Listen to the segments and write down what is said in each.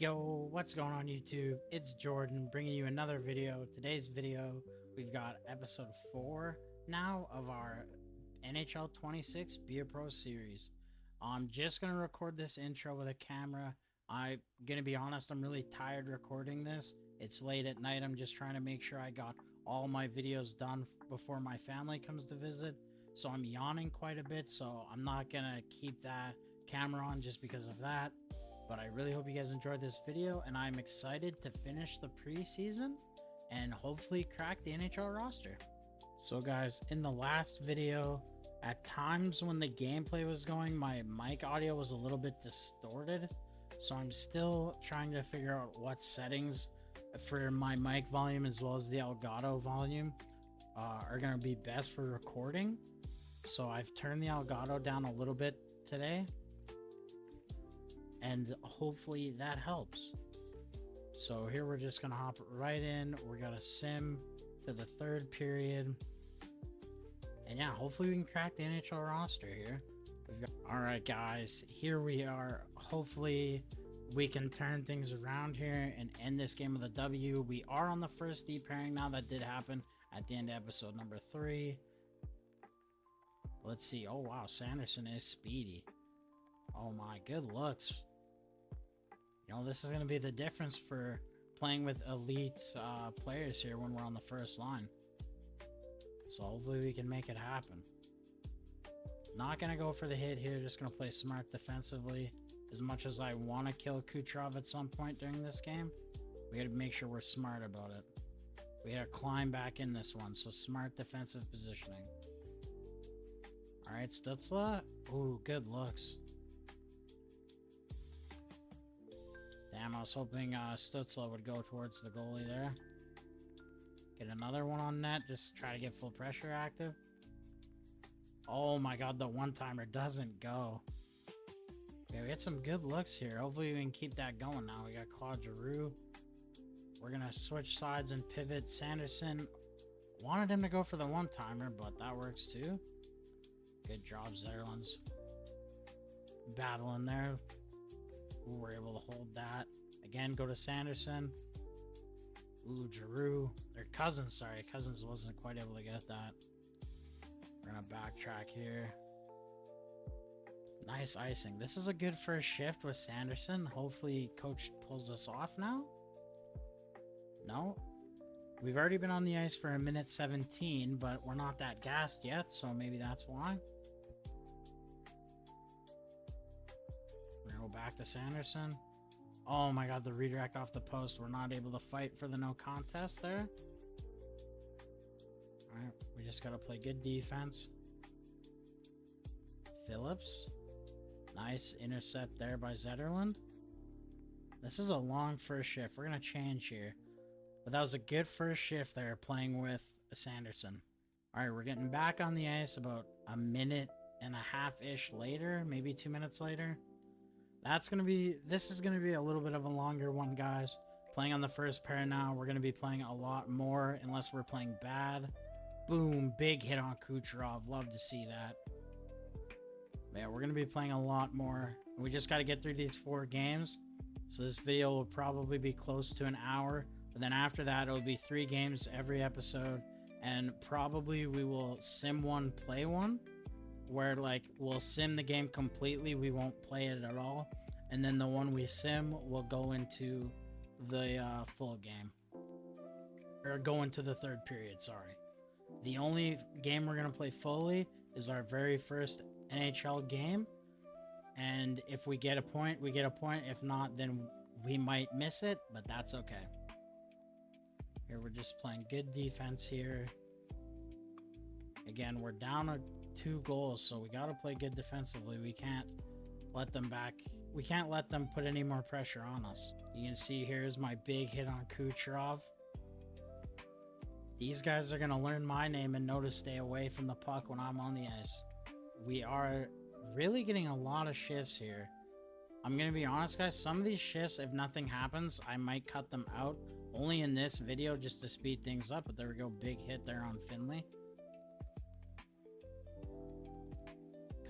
Yo, what's going on YouTube? It's Jordan bringing you another video. Today's video, we've got episode 4 now of our NHL 26 Be a Pro series. I'm just going to record this intro with a camera. I'm going to be honest, I'm really tired recording this. It's late at night. I'm just trying to make sure I got all my videos done before my family comes to visit. So I'm yawning quite a bit, so I'm not going to keep that camera on just because of that. But I really hope you guys enjoyed this video, and I'm excited to finish the preseason and hopefully crack the NHL roster. So guys, in the last video, at times when the gameplay was going, my mic audio was a little bit distorted. So I'm still trying to figure out what settings for my mic volume as well as the Elgato volume are going to be best for recording. So I've turned the Elgato down a little bit today, and hopefully that helps. So here we're just gonna hop right in. We're gonna sim to the third period, and yeah, hopefully we can crack the NHL roster here. All right guys, here we are. Hopefully we can turn things around here and end this game with a W. We are on the first D pairing now. That did happen at the end of episode number 3. Let's see. Oh wow, Sanderson is speedy. Oh my, good looks. You know, this is going to be the difference for playing with elite players here when we're on the first line. So hopefully we can make it happen. Not going to go for the hit here. Just going to play smart defensively. As much as I want to kill Kucherov at some point during this game, we got to make sure we're smart about it. We got to climb back in this one. So smart defensive positioning. All right, Stützle. Ooh, good looks. Damn, I was hoping Stützle would go towards the goalie there. Get another one on net, just try to get full pressure active. Oh my god, the one-timer doesn't go. Okay, we got some good looks here. Hopefully we can keep that going now. We got Claude Giroux. We're going to switch sides and pivot. Sanderson wanted him to go for the one-timer, but that works too. Good job, Zetterlund's battling there. Ooh, we're able to hold that. Again, go to Sanderson. Ooh, Giroux. Or Cousins, sorry. Cousins wasn't quite able to get that. We're going to backtrack here. Nice icing. This is a good first shift with Sanderson. Hopefully, coach pulls this off now. No. We've already been on the ice for 1:17, but we're not that gassed yet, so maybe that's why. We're gonna go back to Sanderson. Oh my god, the redirect off the post. We're not able to fight for the no contest there. Alright, we just gotta play good defense. Phillips. Nice intercept there by Zetterlund. This is a long first shift. We're gonna change here. But that was a good first shift there, playing with Sanderson. Alright, we're getting back on the ice about 1.5-ish later, maybe 2 minutes later. This is gonna be a little bit of a longer one, guys. Playing on the first pair now, we're gonna be playing a lot more unless we're playing bad. Boom, big hit on Kucherov. Love to see that. But yeah, we're gonna be playing a lot more. We just gotta get through these 4 games. So this video will probably be close to an hour. But then after that, it'll be 3 games every episode. And probably we will sim one, play one. Where like we'll sim the game completely, we won't play it at all, and then the one we sim will go into the full game, or go into the third period. Sorry, the only game we're gonna play fully is our very first NHL game, and if we get a point, we get a point. If not, then we might miss it, but that's okay. Here we're just playing good defense here. Again, we're down 2 goals, so we got to play good defensively. We can't let them back. We can't let them put any more pressure on us. You can see here's my big hit on Kucherov. These guys are going to learn my name and know to stay away from the puck when I'm on the ice. We are really getting a lot of shifts here. I'm going to be honest, guys. Some of these shifts, if nothing happens, I might cut them out. Only in this video just to speed things up. But there we go. Big hit there on Finley.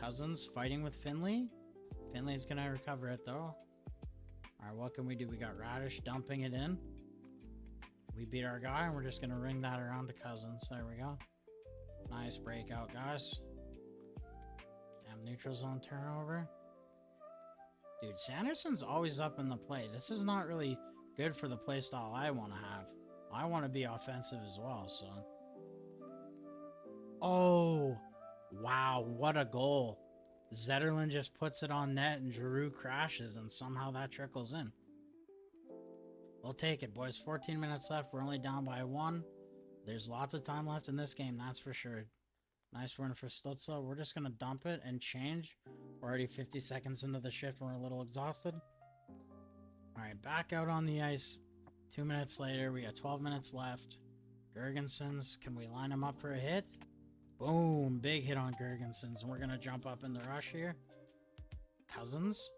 Cousins fighting with Finley. Finley's gonna recover it though. Alright, what can we do? We got Radish dumping it in. We beat our guy, and we're just going to ring that around to Cousins. There we go. Nice breakout, guys. Damn, neutral zone turnover. Dude, Sanderson's always up in the play. This is not really good for the play style I want to have. I want to be offensive as well, so. Oh, wow, what a goal. Zetterlund just puts it on net and Giroux crashes, and somehow that trickles in. We'll take it, boys. 14 minutes left. We're only down by 1. There's lots of time left in this game, that's for sure. Nice run for Stutzel. We're just going to dump it and change. We're already 50 seconds into the shift. We're a little exhausted. All right, back out on the ice. 2 minutes later. We got 12 minutes left. Gergensons. Can we line him up for a hit? Boom. Big hit on Gergensons. And we're going to jump up in the rush here. Cousins.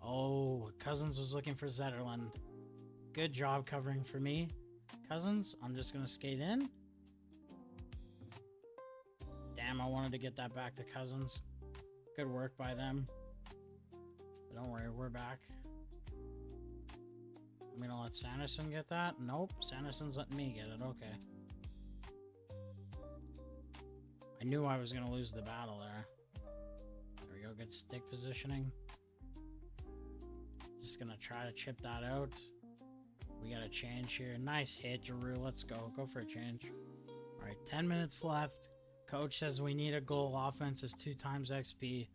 Oh, Cousins was looking for Zetterlund. Good job covering for me. Cousins. I'm just going to skate in. Damn, I wanted to get that back to Cousins. Good work by them. But don't worry, we're back. I'm gonna let Sanderson get that. Nope, Sanderson's letting me get it. Okay. I knew I was gonna lose the battle there. There we go, good stick positioning. Just gonna try to chip that out. We got a change here. Nice hit, Giroux. Let's go. Go for a change. Alright, 10 minutes left. Coach says we need a goal. Offense is 2 times XP.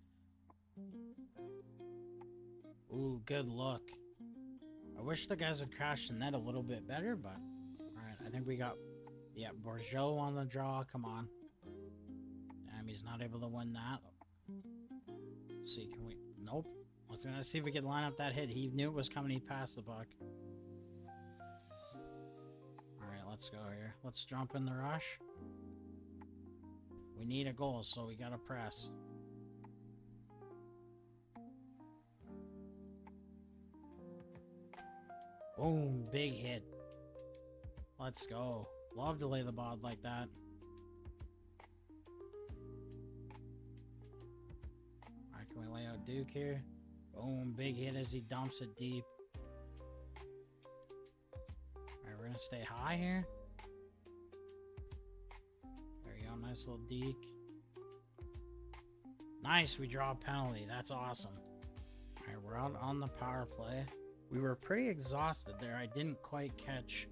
Ooh, good look. I wish the guys would crash the net a little bit better, but... Alright, I think we got... Yeah, Bourgeot on the draw. Come on. Damn, he's not able to win that. Let's see, can we... Nope. I was gonna see if we could line up that hit. He knew it was coming. He passed the puck. Alright, let's go here. Let's jump in the rush. We need a goal, so we gotta press. Boom, big hit. Let's go. Love to lay the bod like that. Alright, can we lay out Duke here? Boom, big hit as he dumps it deep. Alright, we're gonna stay high here. Nice little deke. Nice, we draw a penalty. That's awesome. Alright, we're out on the power play. We were pretty exhausted there. I didn't quite catch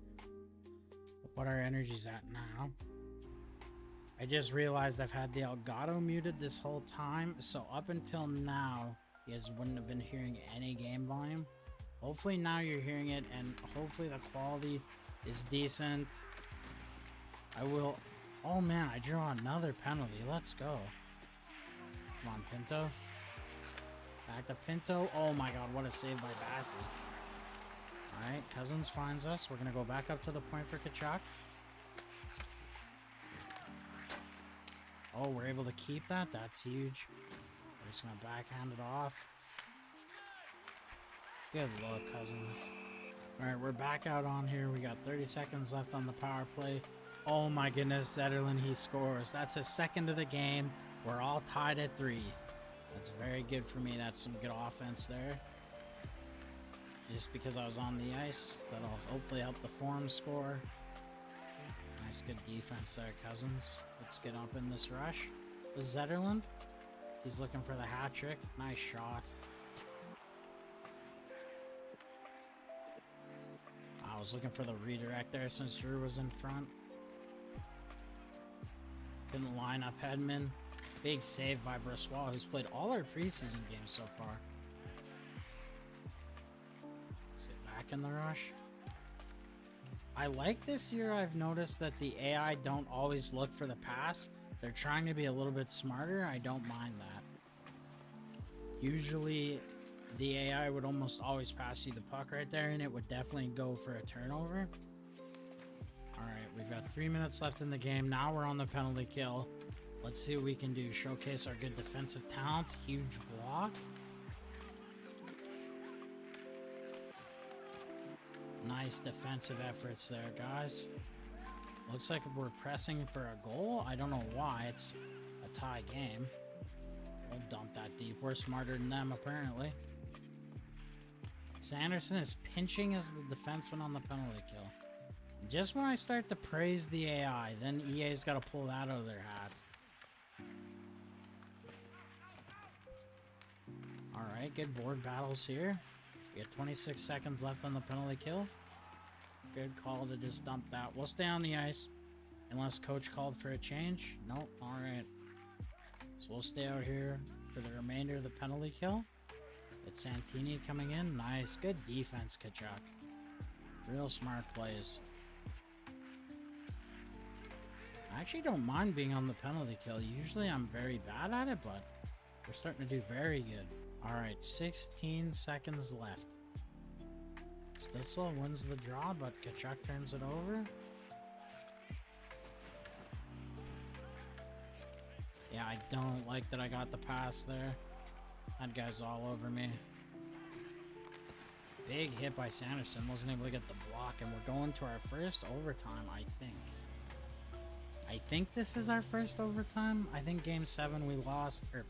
what our energy's at now. I just realized I've had the Elgato muted this whole time, so up until now, you guys wouldn't have been hearing any game volume. Hopefully now you're hearing it, and hopefully the quality is decent. I will... Oh man, I drew another penalty. Let's go. Come on, Pinto. Back to Pinto. Oh my god, what a save by Bassey. Alright, Cousins finds us. We're going to go back up to the point for Kachuk. Oh, we're able to keep that? That's huge. We're just going to backhand it off. Good luck, Cousins. Alright, we're back out on here. We got 30 seconds left on the power play. Oh my goodness, Zetterlund, he scores. That's his second of the game. We're all tied at 3. That's very good for me. That's some good offense there. Just because I was on the ice, that'll hopefully help the form score. Nice, good defense there, Cousins. Let's get up in this rush. With Zetterlund. He's looking for the hat trick. Nice shot. I was looking for the redirect there since Drew was in front. Couldn't line up Hedman. Big save by Brossois, who's played all our preseason games so far. Let's get back in the rush. I like this year. I've noticed that the AI don't always look for the pass. They're trying to be a little bit smarter. I don't mind that. Usually the AI would almost always pass you the puck right there, and it would definitely go for a turnover. Alright, we've got 3 minutes left in the game. Now we're on the penalty kill. Let's see what we can do. Showcase our good defensive talent. Huge block. Nice defensive efforts there, guys. Looks like we're pressing for a goal. I don't know why. It's a tie game. We'll dump that deep. We're smarter than them, apparently. Sanderson is pinching as the defenseman on the penalty kill. Just when I start to praise the AI, then EA's got to pull that out of their hats. Alright, good board battles here. We got 26 seconds left on the penalty kill. Good call to just dump that. We'll stay on the ice. Unless coach called for a change. Nope, alright. So we'll stay out here for the remainder of the penalty kill. It's Santini coming in. Nice. Good defense, Kachuk. Real smart plays. I actually don't mind being on the penalty kill. Usually I'm very bad at it, but we're starting to do very good. Alright, 16 seconds left. Stitzel wins the draw, but Kachuk turns it over. Yeah, I don't like that I got the pass there. That guy's all over me. Big hit by Sanderson. Wasn't able to get the block, and we're going to our first overtime, I think. I think this is our first overtime. I think game 7 we lost, or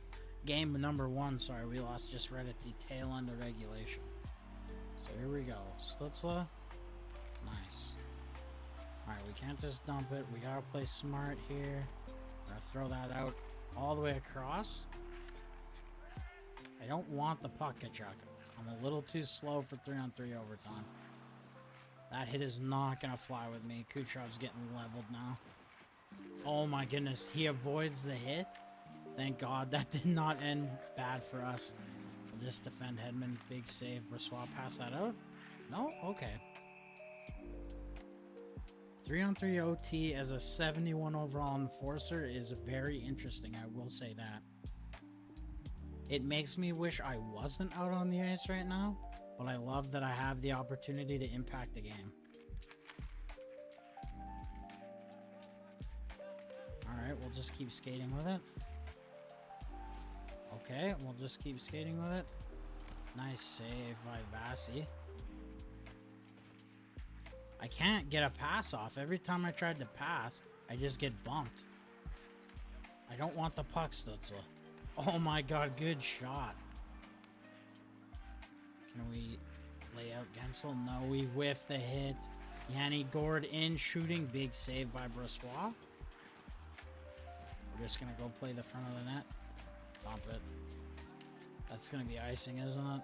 game number 1, sorry, we lost just right at the tail end of regulation. So here we go. Stutzla. Nice. Alright, we can't just dump it. We gotta play smart here. We're gonna throw that out all the way across. I don't want the puck, Kachuk. I'm a little too slow for 3-on-3 overtime. That hit is not gonna fly with me. Kucherov's getting leveled now. Oh my goodness, he avoids the hit. Thank God that did not end bad for us. We'll just defend Hedman. Big save. Brossoit pass that out? No? Okay. 3-on-3 OT as a 71 overall enforcer is very interesting, I will say that. It makes me wish I wasn't out on the ice right now, but I love that I have the opportunity to impact the game. Alright, we'll just keep skating with it. Okay, we'll just keep skating with it. Nice save by Vasi. I can't get a pass off. Every time I tried to pass, I just get bumped. I don't want the puck, Stutzla. Oh my god, good shot. Can we lay out Gensel? No, we whiff the hit. Yanni Gord in shooting. Big save by Brossoit. We're just going to go play the front of the net. Bump it. That's going to be icing, isn't it?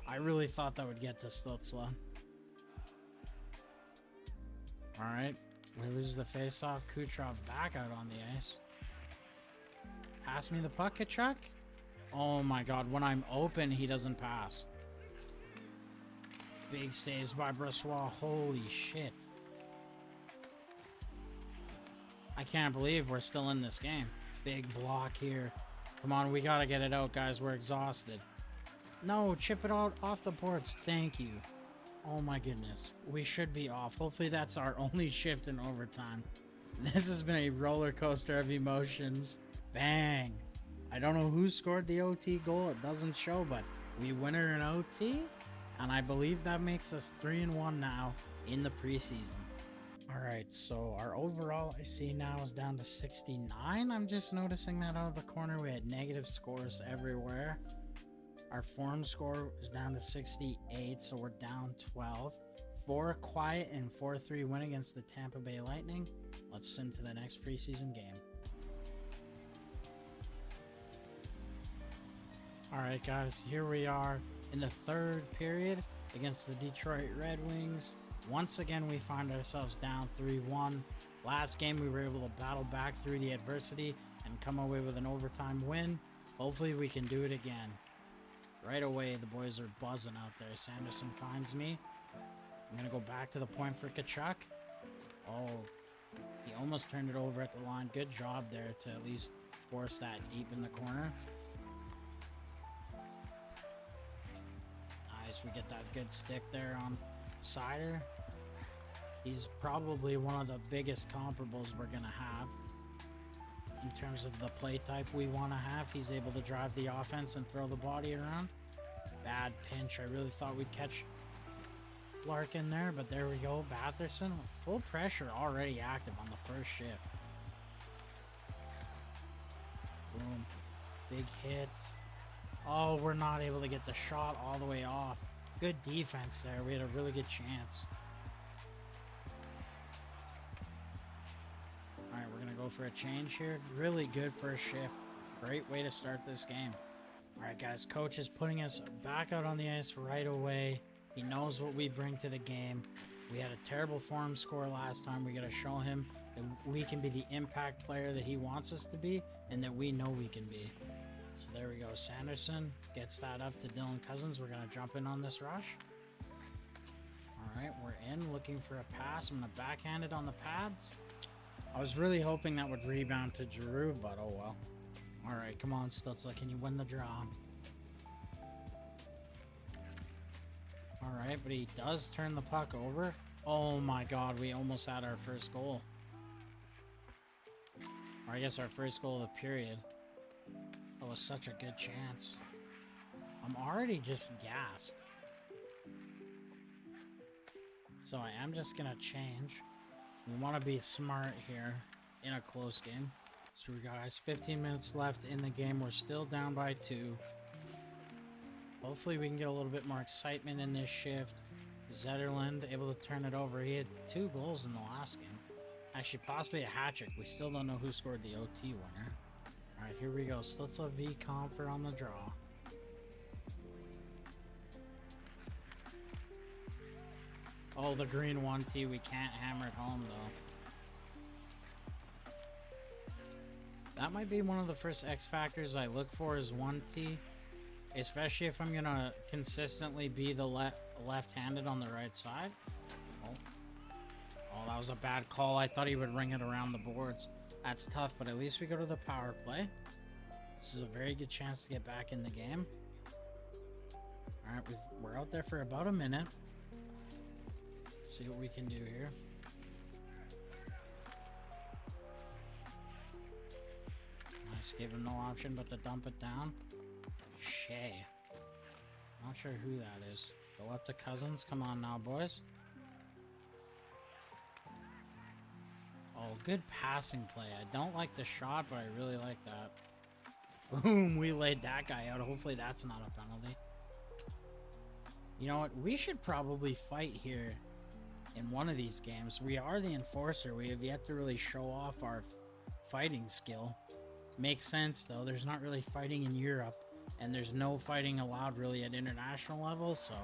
I really thought that would get to Stutzla. Alright. We lose the face-off. Kucherov back out on the ice. Pass me the puck, Kachuk. Oh my god, when I'm open, he doesn't pass. Big saves by Brossoit. Holy shit. I can't believe we're still in this game. Big block here. Come on, we gotta get it out, guys. We're exhausted. No, chip it out off the boards. Thank you. Oh my goodness. We should be off. Hopefully that's our only shift in overtime. This has been a roller coaster of emotions. Bang. I don't know who scored the OT goal. It doesn't show, but we win her in OT. And I believe that makes us 3-1 now in the preseason. Alright, so our overall I see now is down to 69. I'm just noticing that out of the corner. We had negative scores everywhere. Our form score is down to 68, so we're down 12. 4 quiet and 4-3 win against the Tampa Bay Lightning. Let's sim to the next preseason game. Alright guys, here we are in the third period against the Detroit Red Wings. Once again, we find ourselves down 3-1. Last game, we were able to battle back through the adversity and come away with an overtime win. Hopefully, we can do it again. Right away, the boys are buzzing out there. Sanderson finds me. I'm going to go back to the point for Kachuk. Oh, he almost turned it over at the line. Good job there to at least force that deep in the corner. Nice, we get that good stick there on Sider. He's probably one of the biggest comparables we're going to have in terms of the play type we want to have. He's able to drive the offense and throw the body around. Bad pinch. I really thought we'd catch Larkin there, but there we go. Batherson, full pressure, already active on the first shift. Boom. Big hit. Oh, we're not able to get the shot all the way off. Good defense there. We had a really good chance. All right, we're going to go for a change here. Really good first shift. Great way to start this game. All right, guys, coach is putting us back out on the ice right away. He knows what we bring to the game. We had a terrible form score last time. We got to show him that we can be the impact player that he wants us to be and that we know we can be. So there we go. Sanderson gets that up to Dylan Cousins. We're going to jump in on this rush. All right, we're in looking for a pass. I'm going to backhand it on the pads. I was really hoping that would rebound to Giroux, but oh well. All right, come on, Stutzla. Can you win the draw? All right, but he does turn the puck over. Oh my God, we almost had our first goal. Or I guess our first goal of the period. That was such a good chance. I'm already just gassed. So I am just gonna change. We want to be smart here in a close game. So guys, 15 minutes left in the game. We're still down by 2. Hopefully we can get a little bit more excitement in this shift. Zetterlund able to turn it over. He had 2 goals in the last game. Actually, possibly a hat trick. We still don't know who scored the OT winner. All right, here we go. Stutzla v. Comfort on the draw. Oh, the green 1T. We can't hammer it home, though. That might be one of the first X factors I look for is 1T. Especially if I'm going to consistently be the left-handed on the right side. Oh, that was a bad call. I thought he would ring it around the boards. That's tough, but at least we go to the power play. This is a very good chance to get back in the game. All right, we're out there for about a minute. See what we can do here. Nice, gave him no option but to dump it down. Shea. Not sure who that is. Go up to Cousins. Come on now, boys. Oh, good passing play. I don't like the shot, but I really like that. Boom, we laid that guy out. Hopefully that's not a penalty. You know what? We should probably fight here in one of these games. We are the enforcer. We have yet to really show off our fighting skill. Makes sense, though. There's not really fighting in Europe, and there's no fighting allowed really at international level, so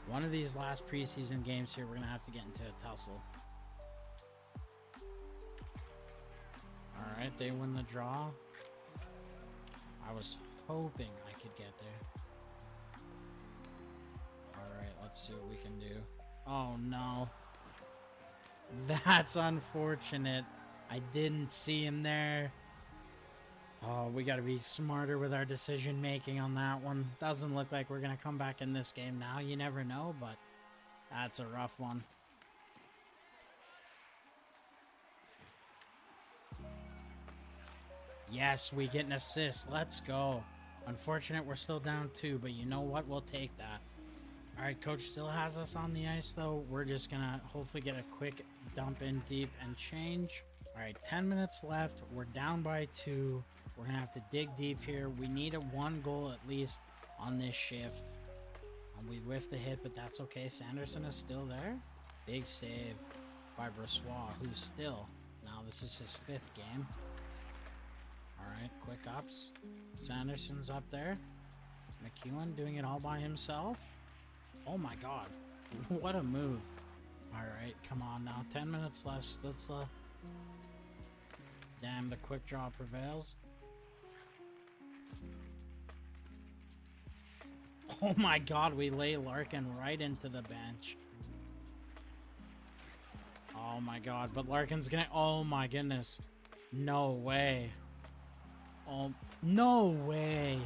one of these last preseason games here, we're going to have to get into a tussle. All right, they win the draw. I was hoping I could get there. All right, let's see what we can do. Oh, no. That's unfortunate. I didn't see him there. Oh, we got to be smarter with our decision making on that one. Doesn't look like we're going to come back in this game now. You never know, but that's a rough one. Yes, we get an assist. Let's go. Unfortunate we're still down 2, but you know what? We'll take that. All right, coach still has us on the ice, though. We're just going to hopefully get a quick dump in deep and change. All right, 10 minutes left. We're down by 2. We're going to have to dig deep here. We need a 1 goal at least on this shift. We whiffed the hit, but that's okay. Sanderson is still there. Big save by Brossois, who's still, now this is his 5th game. All right, quick ups. Sanderson's up there. McEwen doing it all by himself. Oh my God, what a move. All right, come on now. 10 minutes left. Stutzla. Damn, the quick draw prevails. Oh my God, we lay Larkin right into the bench. Oh my God, but Larkin's gonna, oh my goodness. No way. Oh, no way.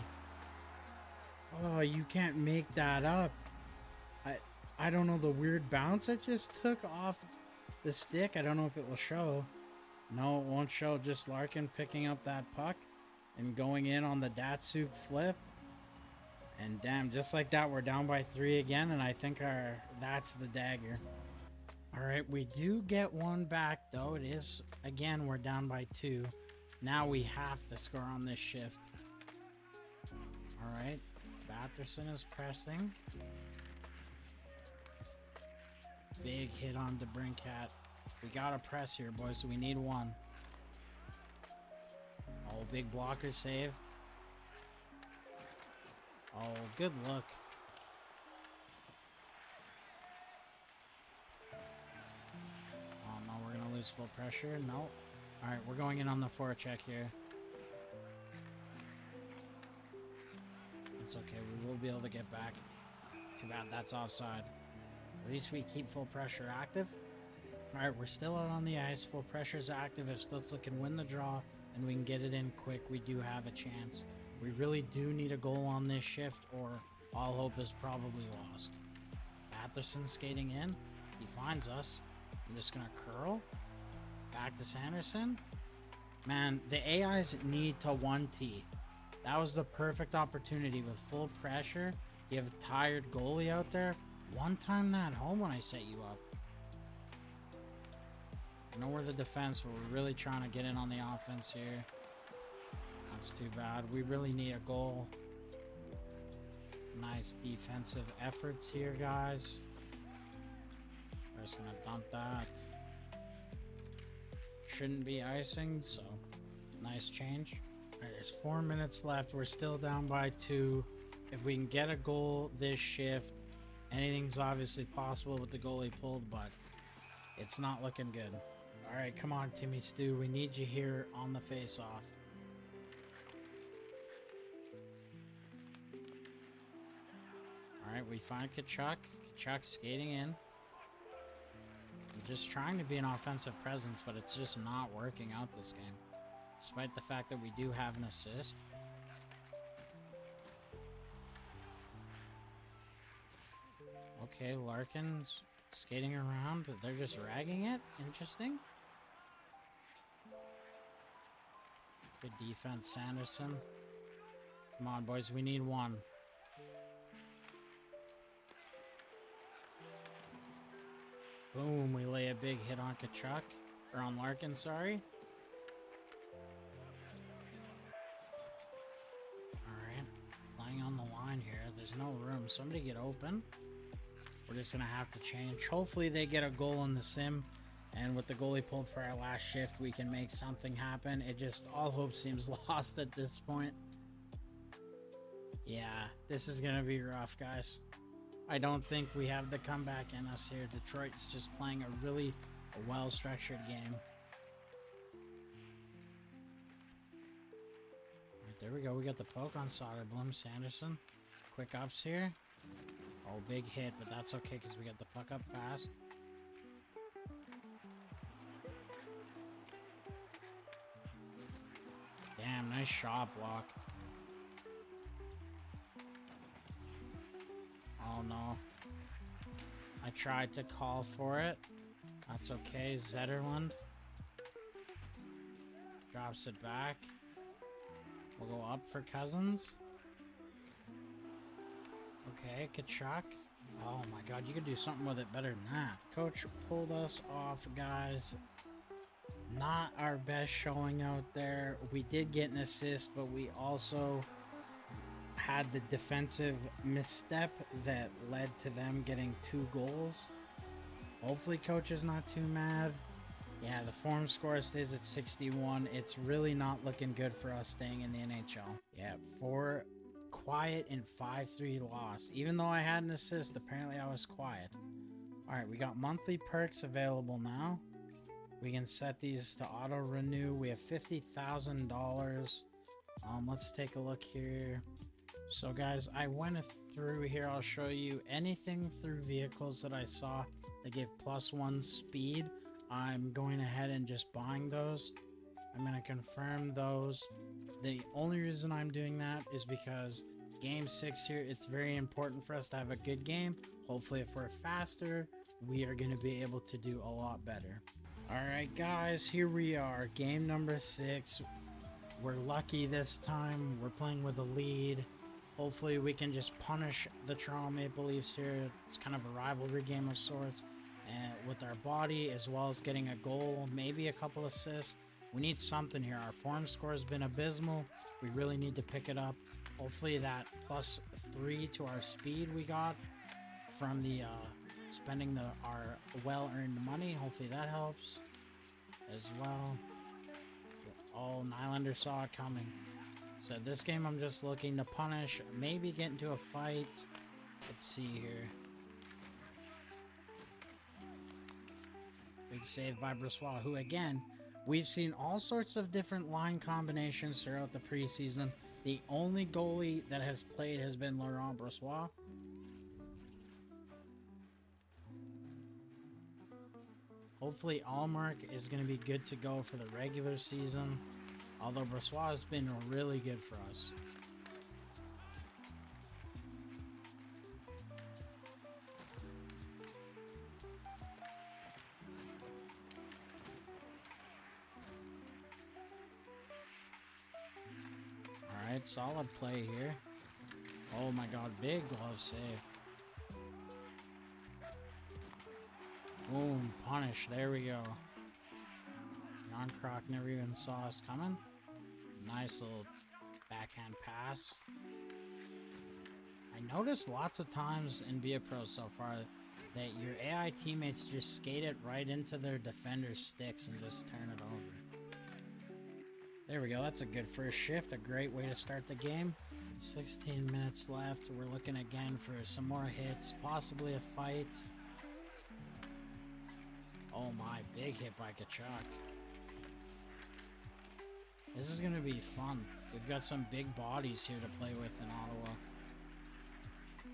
Oh, you can't make that up. I don't know, the weird bounce it just took off the stick. I don't know if it will show. No, it won't show. Just Larkin picking up that puck and going in on the Datsuk flip. And damn, just like that, we're down by 3 again. And I think that's the dagger. All right, we do get 1 back, though. It is, again, we're down by 2. Now we have to score on this shift. Alright. Batterson is pressing. Big hit on DeBrincat. We gotta press here, boys. We need one. Oh, big blocker save. Oh, good look. Oh no, we're gonna lose full pressure. No. Alright, we're going in on the forecheck here. It's okay, we will be able to get back. Too bad that's offside. At least we keep full pressure active. Alright, we're still out on the ice. Full pressure is active. If Stützle can win the draw and we can get it in quick, we do have a chance. We really do need a goal on this shift or all hope is probably lost. Batterson skating in. He finds us. I'm just gonna curl. Back to Sanderson. Man, the AIs need to 1T. That was the perfect opportunity with full pressure. You have a tired goalie out there. One time that home when I set you up. I know we're the defense, but we're really trying to get in on the offense here. That's too bad. We really need a goal. Nice defensive efforts here, guys. We're just gonna dump that. Shouldn't be icing, so nice change. Alright, there's 4 minutes left. We're still down by 2. If we can get a goal this shift, anything's obviously possible with the goalie pulled, but it's not looking good. Alright, come on, Timmy Stu. We need you here on the face-off. Alright, we find Kachuk. Kachuk skating in. I'm just trying to be an offensive presence, but it's just not working out this game. Despite the fact that we do have an assist. Okay, Larkin's skating around, but they're just ragging it. Interesting. Good defense, Sanderson. Come on, boys, we need one. Boom, we lay a big hit on Kachuk. Or on Larkin, sorry. Alright. Playing on the line here. There's no room. Somebody get open. We're just going to have to change. Hopefully they get a goal in the sim. And with the goalie pulled for our last shift, we can make something happen. It just, all hope seems lost at this point. Yeah, this is going to be rough, guys. I don't think we have the comeback in us here. Detroit's just playing a really well-structured game. Right, there we go. We got the poke on Soderblom. Sanderson. Quick ups here. Oh, big hit, but that's okay because we got the puck up fast. Damn, nice shot block. Oh no. I tried to call for it. That's okay. Zetterlund drops it back. We'll go up for Cousins. Okay, Kachuk. Oh my god, you could do something with it better than that. Coach pulled us off, guys. Not our best showing out there. We did get an assist, but we also had the defensive misstep that led to them getting 2 goals. Hopefully coach is not too mad. Yeah, the form score stays at 61. It's really not looking good for us staying in the NHL. Yeah, 4 quiet and 5-3 loss. Even though I had an assist, apparently I was quiet. Alright, we got monthly perks available now. We can set these to auto renew. We have $50,000. Let's take a look here. So guys, I went through here. I'll show you anything through vehicles that I saw that give +1 speed. I'm going ahead and just buying those. I'm going to confirm those. The only reason I'm doing that is because game 6 here, it's very important for us to have a good game. Hopefully if we're faster, we are going to be able to do a lot better. Alright guys, here we are. Game number 6. We're lucky this time. We're playing with a lead. Hopefully we can just punish the Toronto Maple Leafs here. It's kind of a rivalry game of sorts. And with our body, as well as getting a goal, maybe a couple assists. We need something here. Our form score has been abysmal. We really need to pick it up. Hopefully that +3 to our speed we got from the spending our well-earned money. Hopefully that helps as well. Oh, Nylander saw it coming. So this game I'm just looking to punish, maybe get into a fight. Let's see here. Big save by Brossois, who again, we've seen all sorts of different line combinations throughout the preseason. The only goalie that has played has been Laurent Brossois. Hopefully Allmark is going to be good to go for the regular season, although Brossois has been really good for us. Alright, solid play here. Oh my god, big glove save. Boom, punish, there we go. Jan Kroc never even saw us coming. Nice little backhand pass. I noticed lots of times in Be a Pro so far that your AI teammates just skate it right into their defender's sticks and just turn it over. There we go, that's a good first shift, a great way to start the game. 16 minutes left, we're looking again for some more hits, possibly a fight. Oh my, big hit by Kachuk. This is gonna be fun. We've got some big bodies here to play with in Ottawa.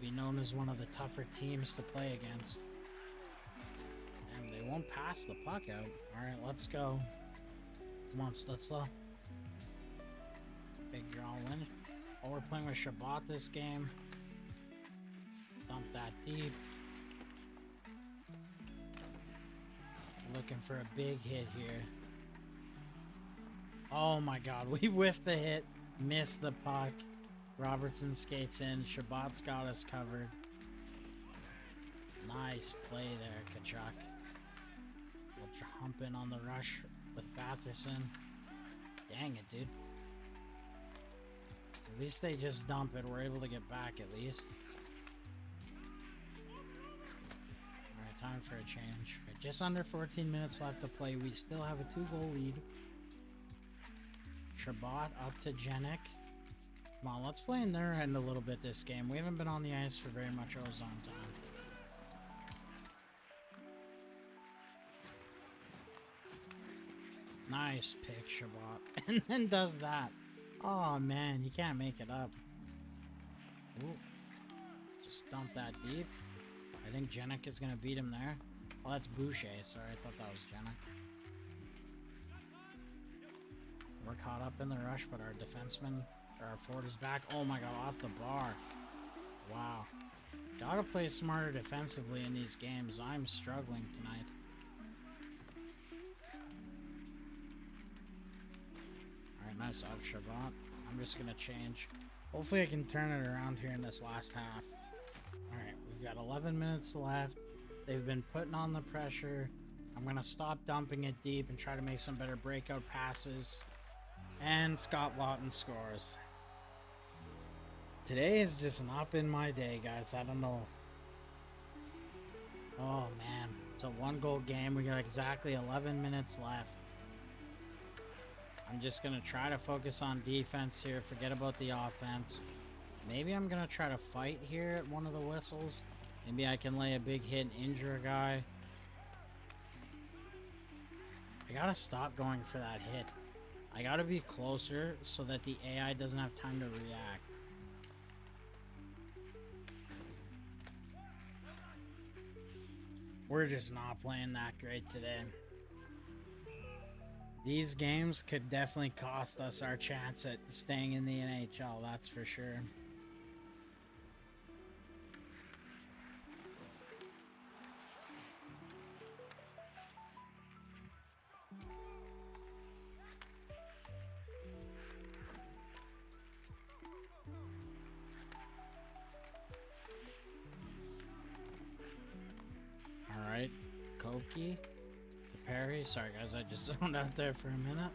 Be known as one of the tougher teams to play against. And they won't pass the puck out. Alright, let's go. Come on, Stutzla. Big draw win. Oh, we're playing with Chabot this game. Dump that deep. Looking for a big hit here. Oh my god, we whiffed the hit. Missed the puck. Robertson skates in. Chabot's got us covered. Nice play there, Kachuk. We'll jump in on the rush with Batherson. Dang it, dude. At least they just dump it. We're able to get back at least. Alright, time for a change. Just under 14 minutes left to play. We still have a 2-goal lead. Chabot up to Jenik. Come on, let's play in their end a little bit this game. We haven't been on the ice for very much ozone time. Nice pick, Chabot. And then does that. Oh man, he can't make it up. Ooh. Just dump that deep. I think Jenik is going to beat him there. Oh, that's Boucher. Sorry, I thought that was Jenik. We're caught up in the rush, but our defenseman, or our forward is back. Oh my god, off the bar. Wow. Gotta play smarter defensively in these games. I'm struggling tonight. Alright, nice up, Chabot. I'm just gonna change. Hopefully I can turn it around here in this last half. Alright, we've got 11 minutes left. They've been putting on the pressure. I'm gonna stop dumping it deep and try to make some better breakout passes. And Scott Lawton scores. Today has just not been my day, guys. I don't know. Oh man, it's a 1-goal game. We got exactly 11 minutes left. I'm just gonna try to focus on defense here. Forget about the offense. Maybe I'm gonna try to fight here at one of the whistles. Maybe I can lay a big hit and injure a guy. I gotta stop going for that hit. I gotta be closer so that the AI doesn't have time to react. We're just not playing that great today. These games could definitely cost us our chance at staying in the NHL, that's for sure. Alright, Koki to Perry. Sorry guys, I just zoned out there for a minute.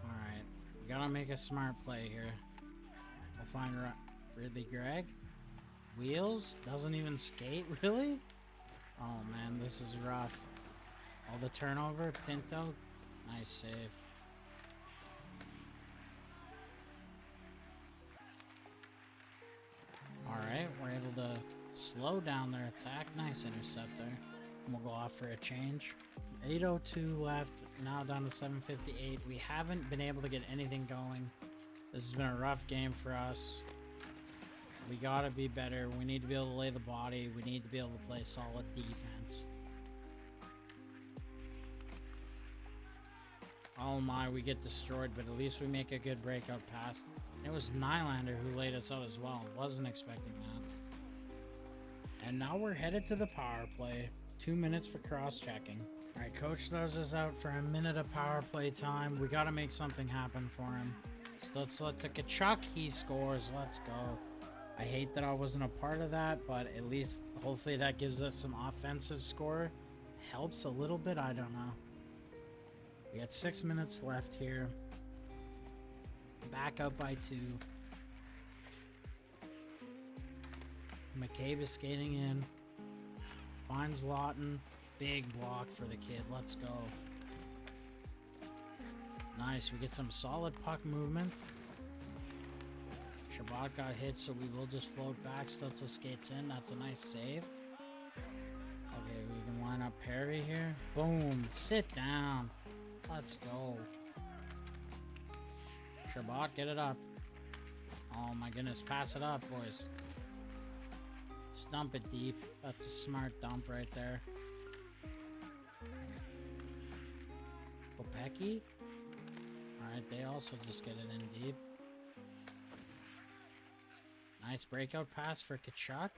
Alright, We gotta make a smart play here. We'll find Ridley Gregg. Wheels? Doesn't even skate? Really? Oh man, this is rough. All the turnover. Pinto. Nice save. Alright, we're able to slow down their attack. Nice intercept there. And we'll go off for a change. 8:02 left. Now down to 7:58. We haven't been able to get anything going. This has been a rough game for us. We gotta be better. We need to be able to lay the body. We need to be able to play solid defense. Oh my, we get destroyed, but at least we make a good breakout pass. It was Nylander who laid us out as well. Wasn't expecting that. And now we're headed to the power play. 2 minutes for cross-checking. Alright, coach throws us out for a minute of power play time. We gotta make something happen for him. So let's let Tkachuk, he scores. Let's go. I hate that I wasn't a part of that, but at least hopefully that gives us some offensive score. Helps a little bit, I don't know. We got 6 minutes left here. Back up by 2. McCabe is skating in. Finds Lawton. Big block for the kid. Let's go. Nice. We get some solid puck movement. Shabbat got hit, so we will just float back. Stutzel skates in. That's a nice save. Okay, we can line up Perry here. Boom. Sit down. Let's go. Shabbat, get it up. Oh my goodness. Pass it up, boys. Stump it deep. That's a smart dump right there. Kopecky. Alright, they also just get it in deep. Nice breakout pass for Tkachuk.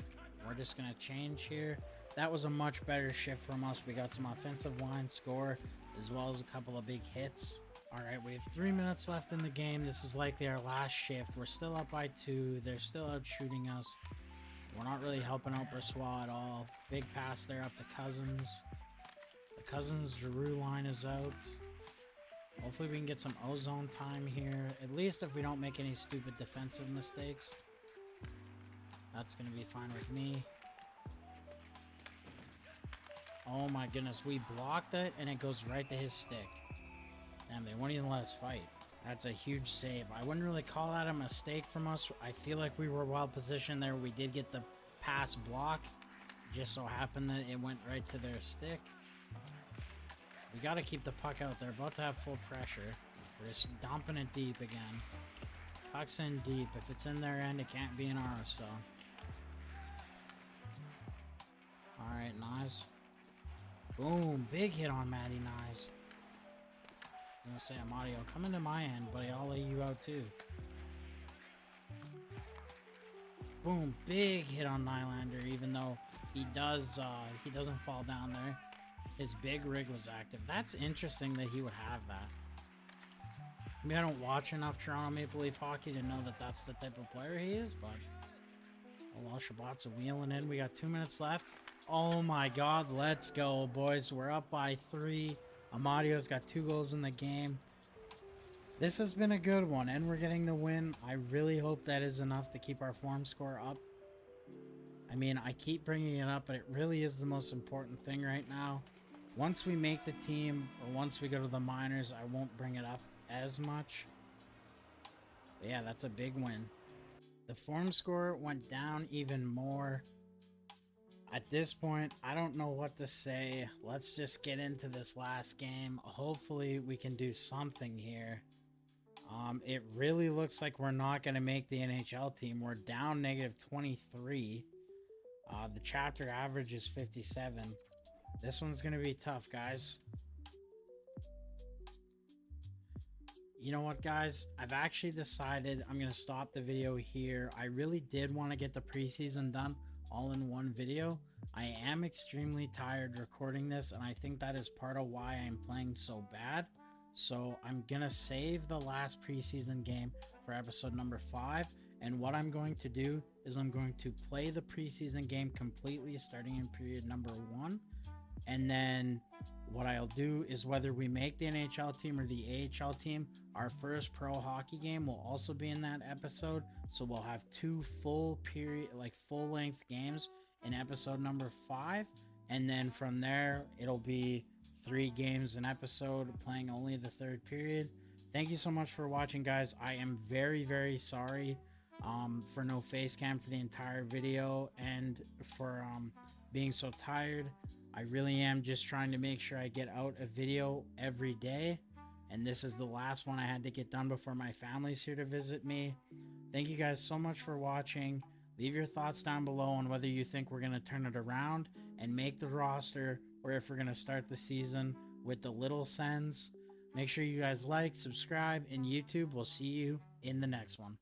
We're just going to change here. That was a much better shift from us. We got some offensive line score as well as a couple of big hits. Alright, we have 3 minutes left in the game. This is likely our last shift. We're still up by 2. They're still out shooting us. We're not really helping out Brossoit at all. Big pass there up to Cousins. The Cousins-Giroux line is out. Hopefully we can get some ozone time here. At least if we don't make any stupid defensive mistakes. That's going to be fine with me. Oh my goodness, we blocked it and it goes right to his stick. Damn, they won't even let us fight. That's a huge save. I wouldn't really call that a mistake from us. I feel like we were well positioned there. We did get the pass block. Just so happened that it went right to their stick. We got to keep the puck out there. About to have full pressure. We're just dumping it deep again. Puck's in deep. If it's in their end, it can't be in ours, so. Alright, Nyes. Boom. Big hit on Matty Nyes. I'm gonna say, Amadio, come into my end, buddy. I'll lay you out too. Boom. Big hit on Nylander, even though he doesn't fall down there. His big rig was active. That's interesting that he would have that. I mean, I don't watch enough Toronto Maple Leaf hockey to know that that's the type of player he is, but oh well, Shabbat's wheeling in. We got 2 minutes left. Oh my god, let's go, boys. We're up by 3. Amadio's got 2 goals in the game. This has been a good one, and we're getting the win. I really hope that is enough to keep our form score up. I mean, I keep bringing it up, but it really is the most important thing right now. Once we make the team, or once we go to the minors, I won't bring it up as much. But yeah, that's a big win. The form score went down even more. At this point, I don't know what to say. Let's just get into this last game. Hopefully, we can do something here. It really looks like we're not going to make the NHL team. We're down -23. The chapter average is 57. This one's going to be tough, guys. You know what, guys? I've actually decided I'm going to stop the video here. I really did want to get the preseason done all in one video. I am extremely tired recording this, and I think that is part of why I'm playing so bad. So I'm gonna save the last preseason game for episode number 5, and what I'm going to do is I'm going to play the preseason game completely starting in period number 1, and then what I'll do is, whether we make the NHL team or the AHL team, our first pro hockey game will also be in that episode. So we'll have two full length games in episode number 5. And then from there, it'll be 3 games an episode, playing only the third period. Thank you so much for watching, guys. I am very, very sorry for no face cam for the entire video, and for being so tired. I really am just trying to make sure I get out a video every day, and this is the last one I had to get done before my family's here to visit me. Thank you guys so much for watching. Leave your thoughts down below on whether you think we're going to turn it around and make the roster, or if we're going to start the season with the Little Sens. Make sure you guys like, subscribe, and YouTube. We'll see you in the next one.